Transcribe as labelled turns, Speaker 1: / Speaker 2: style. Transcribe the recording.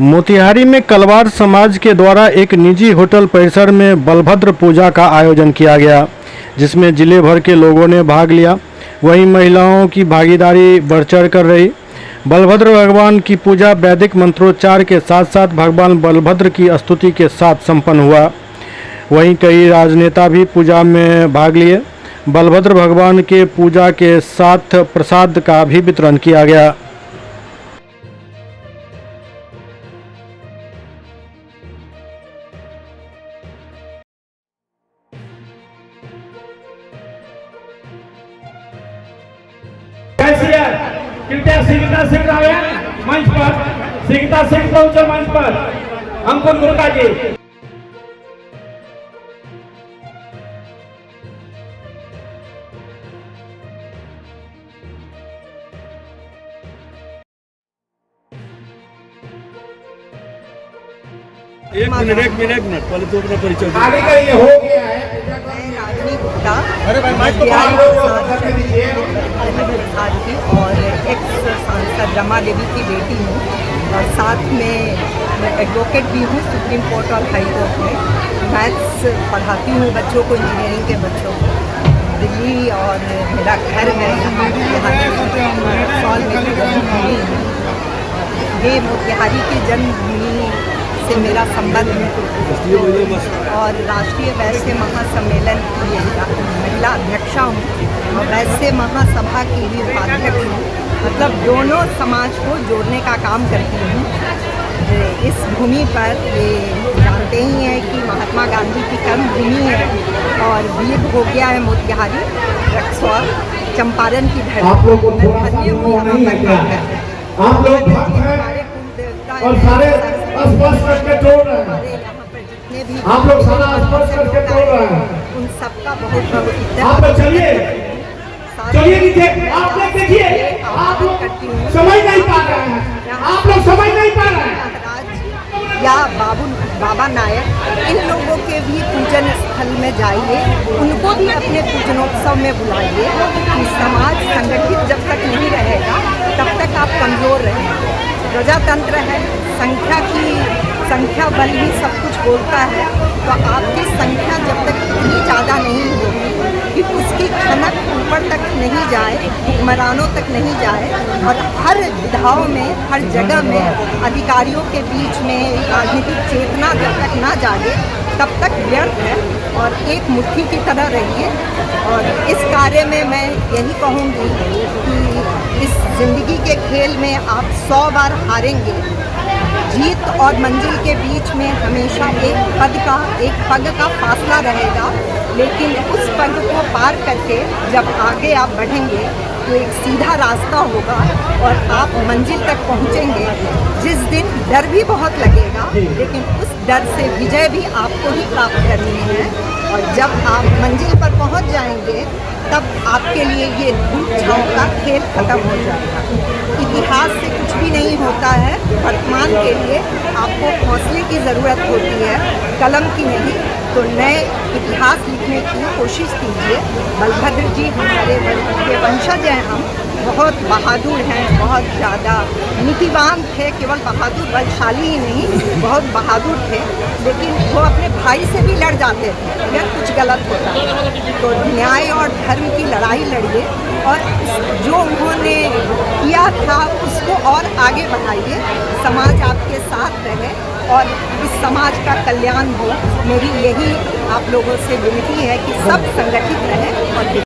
Speaker 1: मोतिहारी में कलवार समाज के द्वारा एक निजी होटल परिसर में बलभद्र पूजा का आयोजन किया गया, जिसमें जिले भर के लोगों ने भाग लिया। वहीं महिलाओं की भागीदारी बढ़ चढ़ कर रही। बलभद्र भगवान की पूजा वैदिक मंत्रोच्चार के साथ साथ भगवान बलभद्र की स्तुति के साथ संपन्न हुआ। वहीं कई राजनेता भी पूजा में भाग लिए। बलभद्र भगवान के पूजा के साथ प्रसाद का भी वितरण किया गया।
Speaker 2: कृपया सिंगता सिंह रावे मंच पर, सिंगता सिंह पहुंचे मंच पर। अंकुर गुरका जी।
Speaker 3: एक मिनट पहले तो अपना परिचय
Speaker 2: आगे का ये हो गया है।
Speaker 3: अरे भाई माइक तो
Speaker 4: और एक्स सांसद रमा देवी की बेटी हूँ और साथ में मैं एडवोकेट भी हूँ सुप्रीम कोर्ट और हाई कोर्ट में। मैथ्स पढ़ाती हूँ बच्चों को, इंजीनियरिंग के बच्चों को दिल्ली, और मेरा घर है यहाँ मेरी जन्मभूमि है। ये मोतिहारी की जन्मभूमि से मेरा संबंध है और राष्ट्रीय वैश्य महासम्मेलन की महिला अध्यक्षा हूँ और वैश्य महासभा की भी उपाध्यक्ष हूँ। मतलब दोनों समाज को जोड़ने का काम करती हूँ। इस भूमि पर ये जानते ही हैं कि महात्मा गांधी की कर्म भूमि है और वीर हो गया है मोतिहारी, रक्सौल, चंपारण की धरती।
Speaker 2: आप लोग को थोड़ा सा नहीं है, आप लोग भक्त हैं और सारे स्पर्श करके तोड़ रहे हैं। आप लोग सारा स्पर्श करके तोड़ रहे हैं।
Speaker 4: उन सबका बहुत बहुत
Speaker 2: आप लोग चलिए नीचे। आप लोग देखिए, आप लोग समझ नहीं पा रहे हैं। आप लोग समझ नहीं पा रहे हैं।
Speaker 4: या बाबा नायक, इन लोगों के भी पूजन स्थल में जाइए, उनको भी अपने पूजनोत्सव में बुलाइए। कि समाज संगठित जब तक नहीं रहेगा तब तक आप कमजोर रहेंगे। प्रजातंत्र है, संख्या बल ही सब कुछ बोलता है। तो आपकी संख्या जब तक इतनी ज़्यादा नहीं होगी कि उसकी खनक ऊपर तक नहीं जाए, हुक्मरानों तक नहीं जाए और हर विधाओं में, हर जगह में अधिकारियों के बीच में राजनीतिक चेतना जब तक ना जागे तब तक व्यर्थ है। और एक मुट्ठी की तरह रहिए। और इस कार्य में मैं यही कहूँगी कि इस ज़िंदगी के खेल में आप 100 बार हारेंगे। जीत और मंजिल के बीच में हमेशा एक पग का फासला रहेगा, लेकिन उस पग को पार करके जब आगे आप बढ़ेंगे तो एक सीधा रास्ता होगा और आप मंजिल तक पहुंचेंगे। जिस दिन डर भी बहुत लगेगा, लेकिन उस डर से विजय भी आपको ही प्राप्त करनी है। और जब आप मंजिल पर पहुंच जाएंगे तब आपके लिए ये धूप छाँव का खेल खत्म हो जाएगा। इतिहास से कुछ भी नहीं होता है। वर्तमान के लिए आपको हौसले की ज़रूरत होती है, कलम की नहीं। तो नए इतिहास लिखने की कोशिश कीजिए। बलभद्र जी हमारे वंशज हैं, हम बहुत बहादुर हैं, बहुत ज़्यादा नीतिवान थे। केवल बहादुर, बलशाली ही नहीं, बहुत बहादुर थे। लेकिन वो अपने भाई से भी लड़ जाते थे अगर कुछ गलत होता था। तो न्याय और धर्म की लड़ाई लड़िए और जो उन्होंने किया था उसको और आगे बढ़ाइए। समाज आपके साथ रहे और इस समाज का कल्याण हो। मेरी यही आप लोगों से विनती है कि सब संगठित रहें और